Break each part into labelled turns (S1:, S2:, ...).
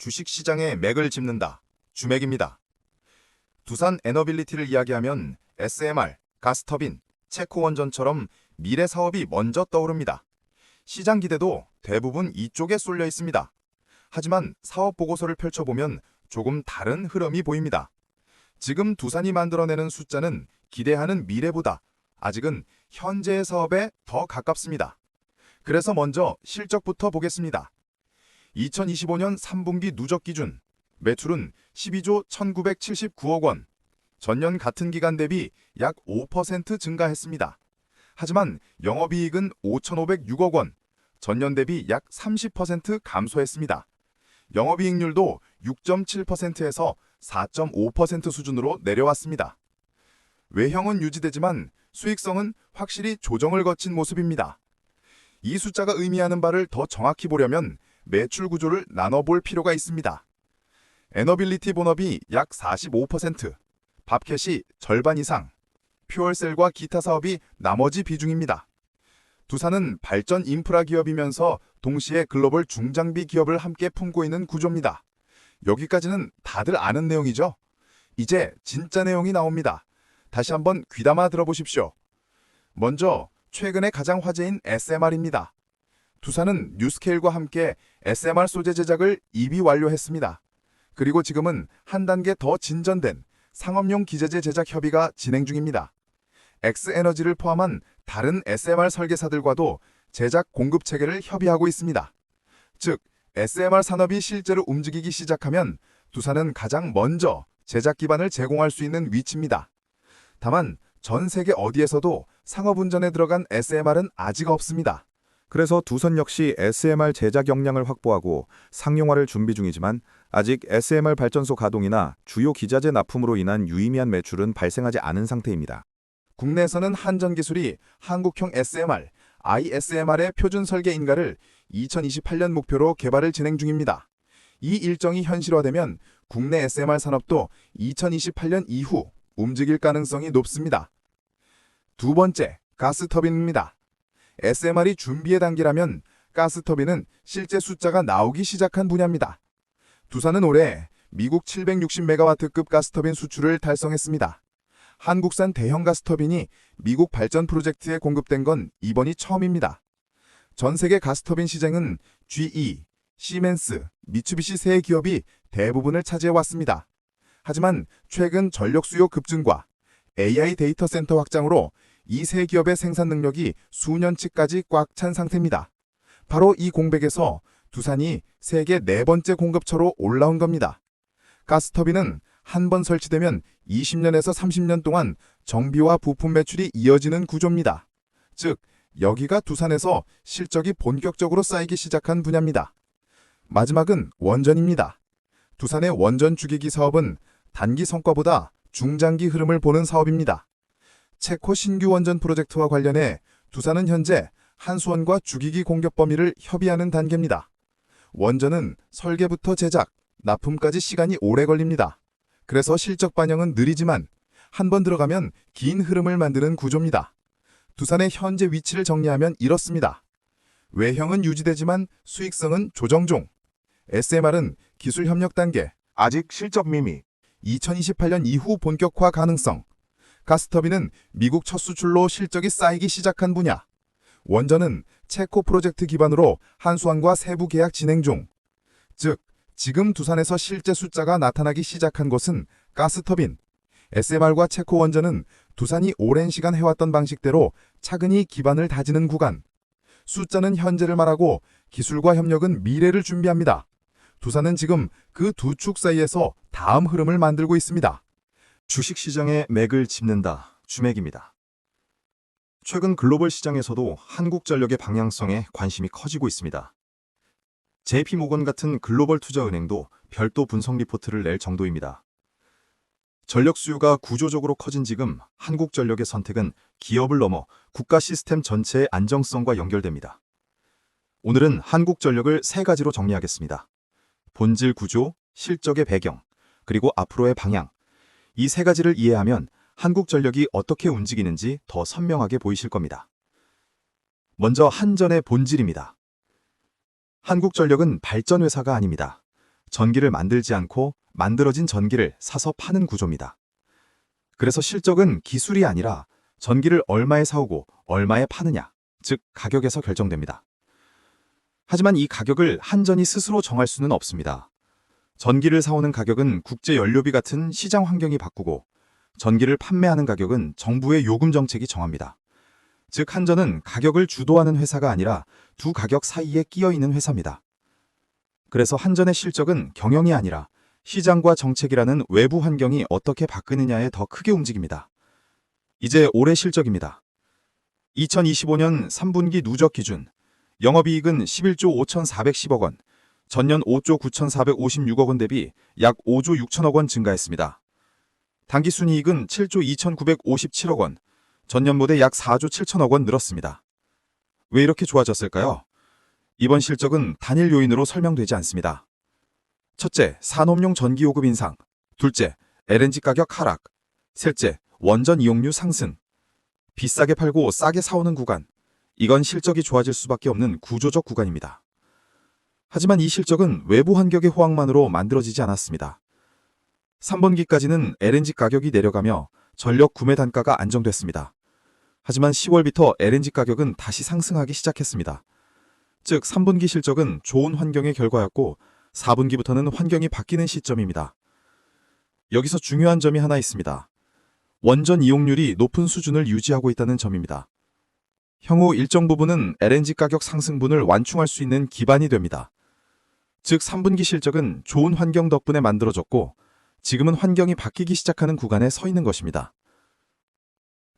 S1: 주식시장의 맥을 짚는다. 주맥입니다. 두산 에너빌리티를 이야기하면 SMR, 가스터빈, 체코원전처럼 미래 사업이 먼저 떠오릅니다. 시장 기대도 대부분 이쪽에 쏠려 있습니다. 하지만 사업 보고서를 펼쳐보면 조금 다른 흐름이 보입니다. 지금 두산이 만들어내는 숫자는 기대하는 미래보다 아직은 현재의 사업에 더 가깝습니다. 그래서 먼저 실적부터 보겠습니다. 2025년 3분기 누적 기준 매출은 12조 1979억 원, 전년 같은 기간 대비 약 5% 증가했습니다. 하지만 영업이익은 5,506억 원, 전년 대비 약 30% 감소했습니다. 영업이익률도 6.7%에서 4.5% 수준으로 내려왔습니다. 외형은 유지되지만 수익성은 확실히 조정을 거친 모습입니다. 이 숫자가 의미하는 바를 더 정확히 보려면 매출 구조를 나눠볼 필요가 있습니다. 에너빌리티 본업이 약 45%, 밥캣이 절반 이상, 퓨얼셀과 기타 사업이 나머지 비중입니다. 두산은 발전 인프라 기업이면서 동시에 글로벌 중장비 기업을 함께 품고 있는 구조입니다. 여기까지는 다들 아는 내용이죠? 이제 진짜 내용이 나옵니다. 다시 한번 귀담아 들어보십시오. 먼저 최근에 가장 화제인 SMR입니다. 두산은 뉴스케일과 함께 SMR 소재 제작을 입이 완료했습니다. 그리고 지금은 한 단계 더 진전된 상업용 기재재 제작 협의가 진행 중입니다. X에너지를 포함한 다른 SMR 설계사들과도 제작 공급 체계를 협의하고 있습니다. 즉, SMR 산업이 실제로 움직이기 시작하면 두산은 가장 먼저 제작 기반을 제공할 수 있는 위치입니다. 다만 전 세계 어디에서도 상업운전에 들어간 SMR은 아직 없습니다.
S2: 그래서 두산 역시 SMR 제작 역량을 확보하고 상용화를 준비 중이지만 아직 SMR 발전소 가동이나 주요 기자재 납품으로 인한 유의미한 매출은 발생하지 않은 상태입니다.
S1: 국내에서는 한전기술이 한국형 SMR, ISMR의 표준 설계 인가를 2028년 목표로 개발을 진행 중입니다. 이 일정이 현실화되면 국내 SMR 산업도 2028년 이후 움직일 가능성이 높습니다. 두 번째, 가스터빈입니다. SMR이 준비의 단계라면 가스터빈은 실제 숫자가 나오기 시작한 분야입니다. 두산은 올해 미국 760메가와트급 가스터빈 수출을 달성했습니다. 한국산 대형 가스터빈이 미국 발전 프로젝트에 공급된 건 이번이 처음입니다. 전 세계 가스터빈 시장은 GE, 시멘스, 미쓰비시 세 기업이 대부분을 차지해왔습니다. 하지만 최근 전력 수요 급증과 AI 데이터 센터 확장으로 이 세 기업의 생산 능력이 수년치까지 꽉 찬 상태입니다. 바로 이 공백에서 두산이 세계 네 번째 공급처로 올라온 겁니다. 가스터빈은 한 번 설치되면 20년에서 30년 동안 정비와 부품 매출이 이어지는 구조입니다. 즉, 여기가 두산에서 실적이 본격적으로 쌓이기 시작한 분야입니다. 마지막은 원전입니다. 두산의 원전 주기기 사업은 단기 성과보다 중장기 흐름을 보는 사업입니다. 체코 신규 원전 프로젝트와 관련해 두산은 현재 한수원과 주기기 공급 범위를 협의하는 단계입니다. 원전은 설계부터 제작, 납품까지 시간이 오래 걸립니다. 그래서 실적 반영은 느리지만 한 번 들어가면 긴 흐름을 만드는 구조입니다. 두산의 현재 위치를 정리하면 이렇습니다. 외형은 유지되지만 수익성은 조정 중. SMR은 기술 협력 단계, 아직 실적 미미. 2028년 이후 본격화 가능성. 가스터빈은 미국 첫 수출로 실적이 쌓이기 시작한 분야. 원전은 체코 프로젝트 기반으로 한수원과 세부 계약 진행 중. 즉, 지금 두산에서 실제 숫자가 나타나기 시작한 곳은 가스터빈. SMR과 체코 원전은 두산이 오랜 시간 해왔던 방식대로 차근히 기반을 다지는 구간. 숫자는 현재를 말하고 기술과 협력은 미래를 준비합니다. 두산은 지금 그 두 축 사이에서 다음 흐름을 만들고 있습니다.
S2: 주식시장의 맥을 짚는다. 주맥입니다. 최근 글로벌 시장에서도 한국전력의 방향성에 관심이 커지고 있습니다. JP모건 같은 글로벌 투자은행도 별도 분석 리포트를 낼 정도입니다. 전력 수요가 구조적으로 커진 지금 한국전력의 선택은 기업을 넘어 국가 시스템 전체의 안정성과 연결됩니다. 오늘은 한국전력을 세 가지로 정리하겠습니다. 본질 구조, 실적의 배경, 그리고 앞으로의 방향. 이 세 가지를 이해하면 한국전력이 어떻게 움직이는지 더 선명하게 보이실 겁니다. 먼저 한전의 본질입니다. 한국전력은 발전회사가 아닙니다. 전기를 만들지 않고 만들어진 전기를 사서 파는 구조입니다. 그래서 실적은 기술이 아니라 전기를 얼마에 사오고 얼마에 파느냐, 즉 가격에서 결정됩니다. 하지만 이 가격을 한전이 스스로 정할 수는 없습니다. 전기를 사오는 가격은 국제 연료비 같은 시장 환경이 바꾸고 전기를 판매하는 가격은 정부의 요금 정책이 정합니다. 즉 한전은 가격을 주도하는 회사가 아니라 두 가격 사이에 끼어 있는 회사입니다. 그래서 한전의 실적은 경영이 아니라 시장과 정책이라는 외부 환경이 어떻게 바뀌느냐에 더 크게 움직입니다. 이제 올해 실적입니다. 2025년 3분기 누적 기준 영업이익은 11조 5,410억 원, 전년 5조 9,456억 원 대비 약 5조 6천억 원 증가했습니다. 당기순이익은 7조 2,957억 원, 전년보다 약 4조 7천억 원 늘었습니다. 왜 이렇게 좋아졌을까요? 이번 실적은 단일 요인으로 설명되지 않습니다. 첫째, 산업용 전기요금 인상. 둘째, LNG 가격 하락. 셋째, 원전 이용료 상승. 비싸게 팔고 싸게 사오는 구간. 이건 실적이 좋아질 수밖에 없는 구조적 구간입니다. 하지만 이 실적은 외부 환경의 호황만으로 만들어지지 않았습니다. 3분기까지는 LNG 가격이 내려가며 전력 구매 단가가 안정됐습니다. 하지만 10월부터 LNG 가격은 다시 상승하기 시작했습니다. 즉 3분기 실적은 좋은 환경의 결과였고 4분기부터는 환경이 바뀌는 시점입니다. 여기서 중요한 점이 하나 있습니다. 원전 이용률이 높은 수준을 유지하고 있다는 점입니다. 향후 일정 부분은 LNG 가격 상승분을 완충할 수 있는 기반이 됩니다. 즉 3분기 실적은 좋은 환경 덕분에 만들어졌고 지금은 환경이 바뀌기 시작하는 구간에 서 있는 것입니다.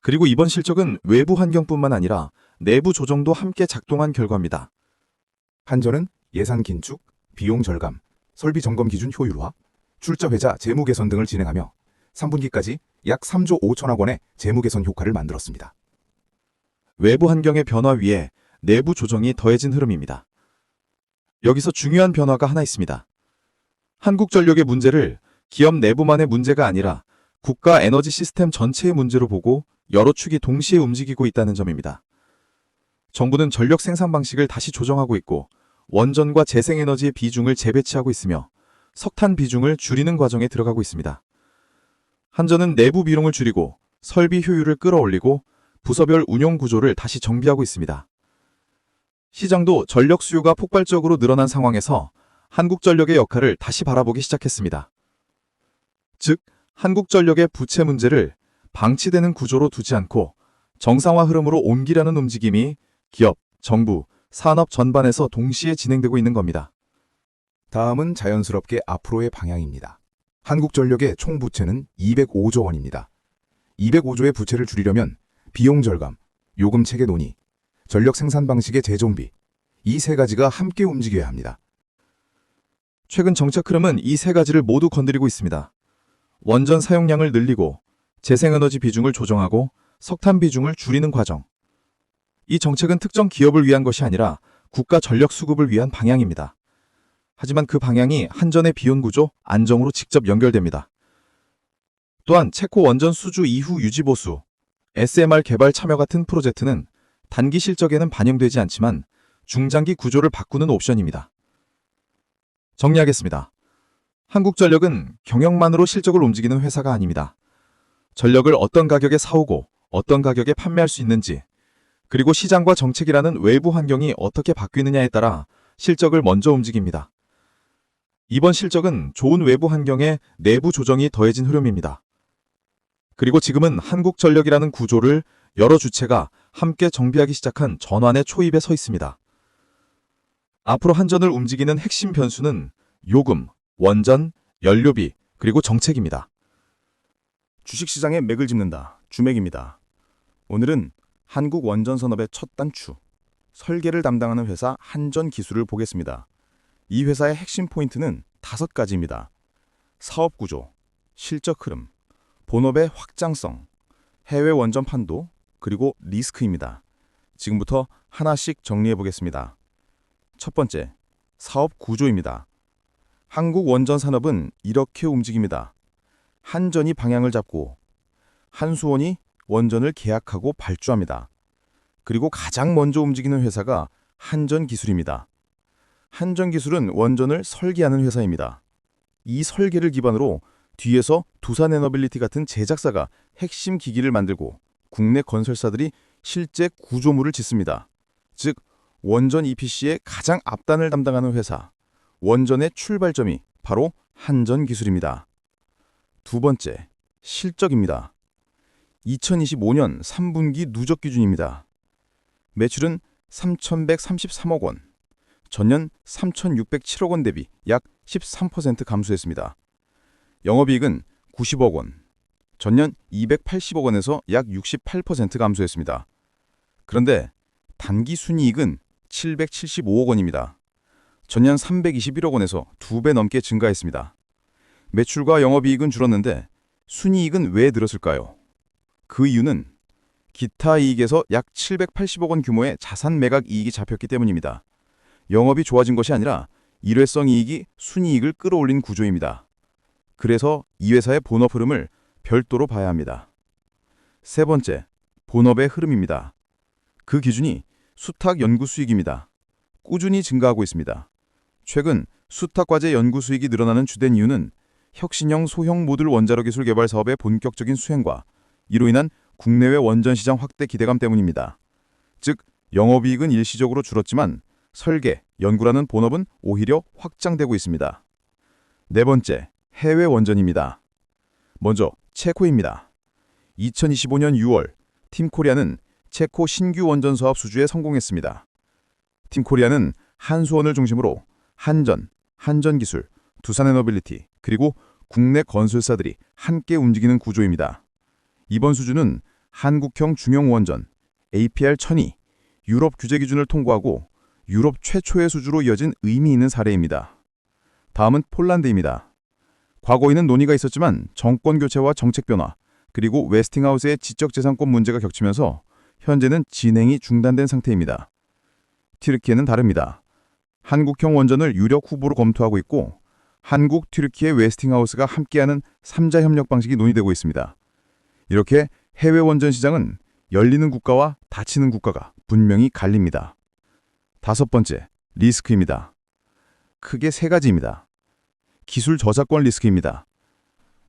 S2: 그리고 이번 실적은 외부 환경뿐만 아니라 내부 조정도 함께 작동한 결과입니다.
S1: 한전은 예산 긴축, 비용 절감, 설비 점검 기준 효율화, 출자 회자 재무 개선 등을 진행하며 3분기까지 약 3조 5천억 원의 재무 개선 효과를 만들었습니다.
S2: 외부 환경의 변화 위에 내부 조정이 더해진 흐름입니다. 여기서 중요한 변화가 하나 있습니다. 한국전력의 문제를 기업 내부만의 문제가 아니라 국가 에너지 시스템 전체의 문제로 보고 여러 축이 동시에 움직이고 있다는 점입니다. 정부는 전력 생산 방식을 다시 조정하고 있고 원전과 재생에너지의 비중을 재배치하고 있으며 석탄 비중을 줄이는 과정에 들어가고 있습니다. 한전은 내부 비용을 줄이고 설비 효율을 끌어올리고 부서별 운용 구조를 다시 정비하고 있습니다. 시장도 전력 수요가 폭발적으로 늘어난 상황에서 한국전력의 역할을 다시 바라보기 시작했습니다. 즉, 한국전력의 부채 문제를 방치되는 구조로 두지 않고 정상화 흐름으로 옮기려는 움직임이 기업, 정부, 산업 전반에서 동시에 진행되고 있는 겁니다.
S1: 다음은 자연스럽게 앞으로의 방향입니다. 한국전력의 총 부채는 205조 원입니다. 205조의 부채를 줄이려면 비용 절감, 요금 체계 논의, 전력 생산 방식의 재정비, 이 세 가지가 함께 움직여야 합니다.
S2: 최근 정책 흐름은 이 세 가지를 모두 건드리고 있습니다. 원전 사용량을 늘리고 재생에너지 비중을 조정하고 석탄 비중을 줄이는 과정. 이 정책은 특정 기업을 위한 것이 아니라 국가 전력 수급을 위한 방향입니다. 하지만 그 방향이 한전의 비용 구조, 안정으로 직접 연결됩니다. 또한 체코 원전 수주 이후 유지 보수, SMR 개발 참여 같은 프로젝트는 단기 실적에는 반영되지 않지만 중장기 구조를 바꾸는 옵션입니다. 정리하겠습니다. 한국전력은 경영만으로 실적을 움직이는 회사가 아닙니다. 전력을 어떤 가격에 사오고 어떤 가격에 판매할 수 있는지, 그리고 시장과 정책이라는 외부 환경이 어떻게 바뀌느냐에 따라 실적을 먼저 움직입니다. 이번 실적은 좋은 외부 환경에 내부 조정이 더해진 흐름입니다. 그리고 지금은 한국전력이라는 구조를 여러 주체가 함께 정비하기 시작한 전환의 초입에 서 있습니다. 앞으로 한전을 움직이는 핵심 변수는 요금, 원전, 연료비, 그리고 정책입니다.
S3: 주식시장의 맥을 짚는다. 주맥입니다. 오늘은 한국원전산업의 첫 단추, 설계를 담당하는 회사 한전기술을 보겠습니다. 이 회사의 핵심 포인트는 5가지입니다. 사업구조, 실적 흐름, 본업의 확장성, 해외 원전 판도, 그리고 리스크입니다. 지금부터 하나씩 정리해 보겠습니다. 첫 번째, 사업 구조입니다. 한국 원전 산업은 이렇게 움직입니다. 한전이 방향을 잡고 한수원이 원전을 계약하고 발주합니다. 그리고 가장 먼저 움직이는 회사가 한전기술입니다. 한전기술은 원전을 설계하는 회사입니다. 이 설계를 기반으로 뒤에서 두산에너빌리티 같은 제작사가 핵심 기기를 만들고 국내 건설사들이 실제 구조물을 짓습니다. 즉, 원전 EPC의 가장 앞단을 담당하는 회사, 원전의 출발점이 바로 한전기술입니다. 두 번째, 실적입니다. 2025년 3분기 누적 기준입니다. 매출은 3,133억 원, 전년 3,607억 원 대비 약 13% 감소했습니다. 영업이익은 90억 원, 전년 280억 원에서 약 68% 감소했습니다. 그런데 단기 순이익은 775억 원입니다. 전년 321억 원에서 2배 넘게 증가했습니다. 매출과 영업이익은 줄었는데 순이익은 왜 늘었을까요? 그 이유는 기타 이익에서 약 780억 원 규모의 자산 매각 이익이 잡혔기 때문입니다. 영업이 좋아진 것이 아니라 일회성 이익이 순이익을 끌어올린 구조입니다. 그래서 이 회사의 본업 흐름을 별도로 봐야 합니다. 세 번째, 본업의 흐름입니다. 그 기준이 수탁 연구 수익입니다. 꾸준히 증가하고 있습니다. 최근 수탁과제 연구 수익이 늘어나는 주된 이유는 혁신형 소형 모듈 원자로 기술 개발 사업의 본격적인 수행과 이로 인한 국내외 원전 시장 확대 기대감 때문입니다. 즉, 영업이익은 일시적으로 줄었지만 설계, 연구라는 본업은 오히려 확장되고 있습니다. 네 번째, 해외 원전입니다. 먼저 체코입니다. 2025년 6월 팀코리아는 체코 신규 원전 사업 수주에 성공했습니다. 팀코리아는 한수원을 중심으로 한전, 한전기술, 두산에너빌리티, 그리고 국내 건설사들이 함께 움직이는 구조입니다. 이번 수주는 한국형 중형 원전 APR-1000이 유럽 규제 기준을 통과하고 유럽 최초의 수주로 이어진 의미 있는 사례입니다. 다음은 폴란드입니다. 과거에는 논의가 있었지만 정권 교체와 정책 변화, 그리고 웨스팅하우스의 지적재산권 문제가 겹치면서 현재는 진행이 중단된 상태입니다. 튀르키예는 다릅니다. 한국형 원전을 유력 후보로 검토하고 있고 한국, 튀르키예, 웨스팅하우스가 함께하는 3자 협력 방식이 논의되고 있습니다. 이렇게 해외 원전 시장은 열리는 국가와 닫히는 국가가 분명히 갈립니다. 다섯 번째, 리스크입니다. 크게 세 가지입니다. 기술 저작권 리스크입니다.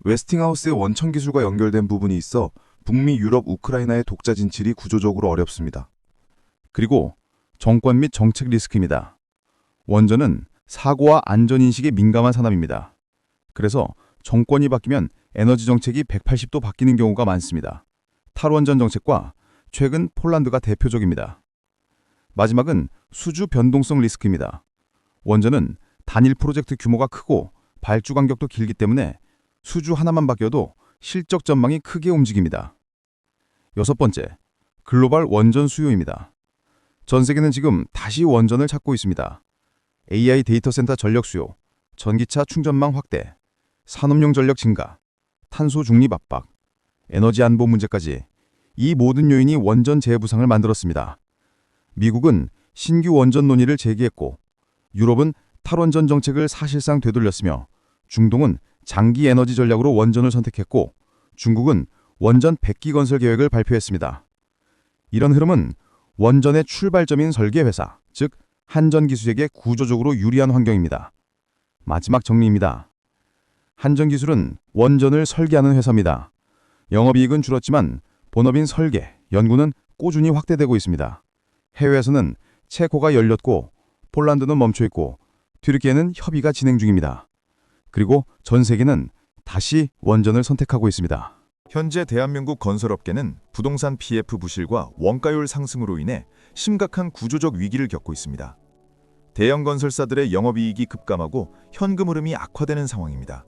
S1: 웨스팅하우스의 원천 기술과 연결된 부분이 있어 북미, 유럽, 우크라이나의 독자 진출이 구조적으로 어렵습니다.
S3: 그리고 정권 및 정책 리스크입니다. 원전은 사고와 안전인식에 민감한 산업입니다. 그래서 정권이 바뀌면 에너지 정책이 180도 바뀌는 경우가 많습니다. 탈원전 정책과 최근 폴란드가 대표적입니다. 마지막은 수주 변동성 리스크입니다. 원전은 단일 프로젝트 규모가 크고 발주 간격도 길기 때문에 수주 하나만 바뀌어도 실적 전망이 크게 움직입니다. 여섯 번째, 글로벌 원전 수요입니다. 전 세계는 지금 다시 원전을 찾고 있습니다. AI 데이터 센터 전력 수요, 전기차 충전망 확대, 산업용 전력 증가, 탄소 중립 압박, 에너지 안보 문제까지 이 모든 요인이 원전 재부상을 만들었습니다. 미국은 신규 원전 논의를 재개했고 유럽은 탈원전 정책을 사실상 되돌렸으며 중동은 장기 에너지 전략으로 원전을 선택했고 중국은 원전 100기 건설 계획을 발표했습니다. 이런 흐름은 원전의 출발점인 설계회사, 즉 한전기술에게 구조적으로 유리한 환경입니다. 마지막 정리입니다. 한전기술은 원전을 설계하는 회사입니다. 영업이익은 줄었지만 본업인 설계, 연구는 꾸준히 확대되고 있습니다. 해외에서는 체코가 열렸고 폴란드는 멈춰있고 튀르키예는 협의가 진행 중입니다. 그리고 전 세계는 다시 원전을 선택하고 있습니다.
S2: 현재 대한민국 건설업계는 부동산 PF 부실과 원가율 상승으로 인해 심각한 구조적 위기를 겪고 있습니다. 대형 건설사들의 영업이익이 급감하고 현금 흐름이 악화되는 상황입니다.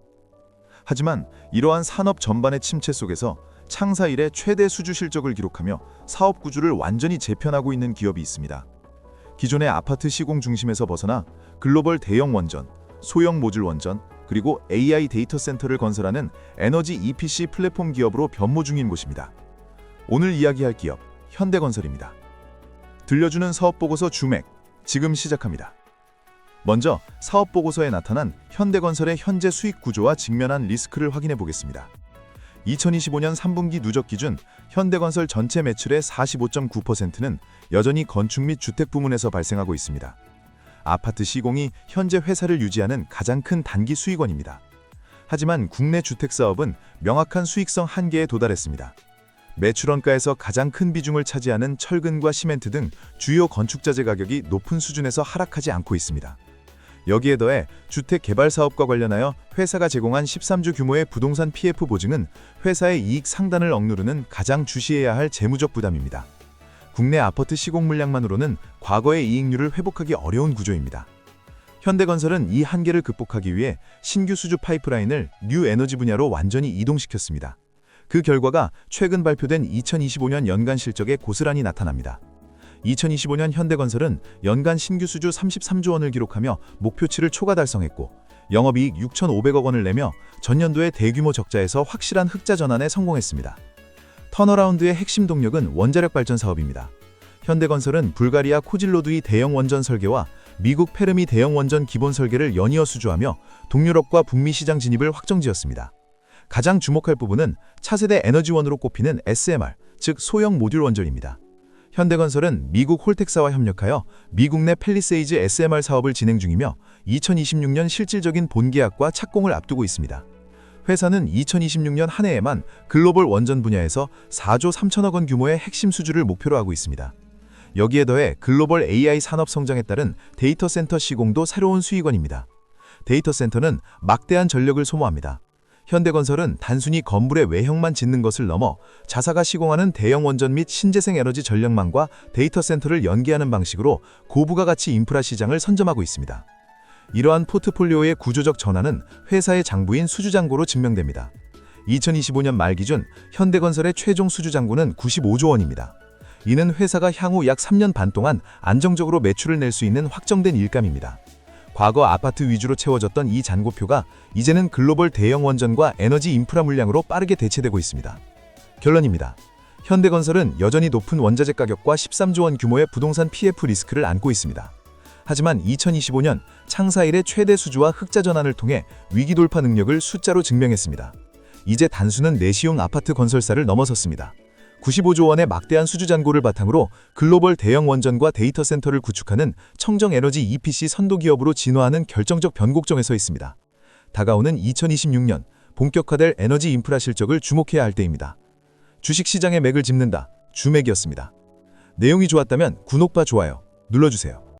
S2: 하지만 이러한 산업 전반의 침체 속에서 창사 이래 최대 수주 실적을 기록하며 사업 구조를 완전히 재편하고 있는 기업이 있습니다. 기존의 아파트 시공 중심에서 벗어나 글로벌 대형 원전, 소형 모듈 원전, 그리고 AI 데이터 센터를 건설하는 에너지 EPC 플랫폼 기업으로 변모 중인 곳입니다. 오늘 이야기할 기업, 현대건설입니다. 들려주는 사업보고서 주맥, 지금 시작합니다. 먼저 사업보고서에 나타난 현대건설의 현재 수익 구조와 직면한 리스크를 확인해 보겠습니다. 2025년 3분기 누적 기준 현대건설 전체 매출의 45.9%는 여전히 건축 및 주택 부문에서 발생하고 있습니다.
S3: 아파트 시공이 현재 회사를 유지하는 가장 큰 단기 수익원입니다. 하지만 국내 주택사업은 명확한 수익성 한계에 도달했습니다. 매출원가에서 가장 큰 비중을 차지하는 철근과 시멘트 등 주요 건축자재 가격이 높은 수준에서 하락하지 않고 있습니다. 여기에 더해 주택 개발 사업과 관련하여 회사가 제공한 13주 규모의 부동산 PF 보증은 회사의 이익 상단을 억누르는 가장 주시해야 할 재무적 부담입니다. 국내 아파트 시공 물량만으로는 과거의 이익률을 회복하기 어려운 구조입니다. 현대건설은 이 한계를 극복하기 위해 신규 수주 파이프라인을 뉴 에너지 분야로 완전히 이동시켰습니다. 그 결과가 최근 발표된 2025년 연간 실적에 고스란히 나타납니다. 2025년 현대건설은 연간 신규 수주 33조 원을 기록하며 목표치를 초과 달성했고 영업이익 6,500억 원을 내며 전년도의 대규모 적자에서 확실한 흑자 전환에 성공했습니다. 턴어라운드의 핵심 동력은 원자력 발전 사업입니다. 현대건설은 불가리아 코질로두이 대형 원전 설계와 미국 페르미 대형 원전 기본 설계를 연이어 수주하며 동유럽과 북미 시장 진입을 확정지었습니다. 가장 주목할 부분은 차세대 에너지원으로 꼽히는 SMR, 즉 소형 모듈 원전입니다. 현대건설은 미국 홀텍사와 협력하여 미국 내 팰리세이즈 SMR 사업을 진행 중이며 2026년 실질적인 본계약과 착공을 앞두고 있습니다. 회사는 2026년 한 해에만 글로벌 원전 분야에서 4조 3천억 원 규모의 핵심 수주를 목표로 하고 있습니다. 여기에 더해 글로벌 AI 산업 성장에 따른 데이터 센터 시공도 새로운 수익원입니다. 데이터 센터는 막대한 전력을 소모합니다. 현대건설은 단순히 건물의 외형만 짓는 것을 넘어 자사가 시공하는 대형 원전 및 신재생 에너지 전력망과 데이터 센터를 연계하는 방식으로 고부가 가치 인프라 시장을 선점하고 있습니다. 이러한 포트폴리오의 구조적 전환은 회사의 장부인 수주잔고로 증명됩니다. 2025년 말 기준 현대건설의 최종 수주잔고는 95조 원입니다. 이는 회사가 향후 약 3년 반 동안 안정적으로 매출을 낼 수 있는 확정된 일감입니다. 과거 아파트 위주로 채워졌던 이 잔고표가 이제는 글로벌 대형 원전과 에너지 인프라 물량으로 빠르게 대체되고 있습니다. 결론입니다. 현대건설은 여전히 높은 원자재 가격과 13조 원 규모의 부동산 PF 리스크를 안고 있습니다. 하지만 2025년 창사 이래 최대 수주와 흑자 전환을 통해 위기 돌파 능력을 숫자로 증명했습니다. 이제 단순한 내시용 아파트 건설사를 넘어섰습니다. 95조 원의 막대한 수주 잔고를 바탕으로 글로벌 대형 원전과 데이터 센터를 구축하는 청정 에너지 EPC 선도 기업으로 진화하는 결정적 변곡점에 서 있습니다. 다가오는 2026년 본격화될 에너지 인프라 실적을 주목해야 할 때입니다. 주식시장의 맥을 짚는다. 주맥이었습니다. 내용이 좋았다면 구독과 좋아요 눌러주세요.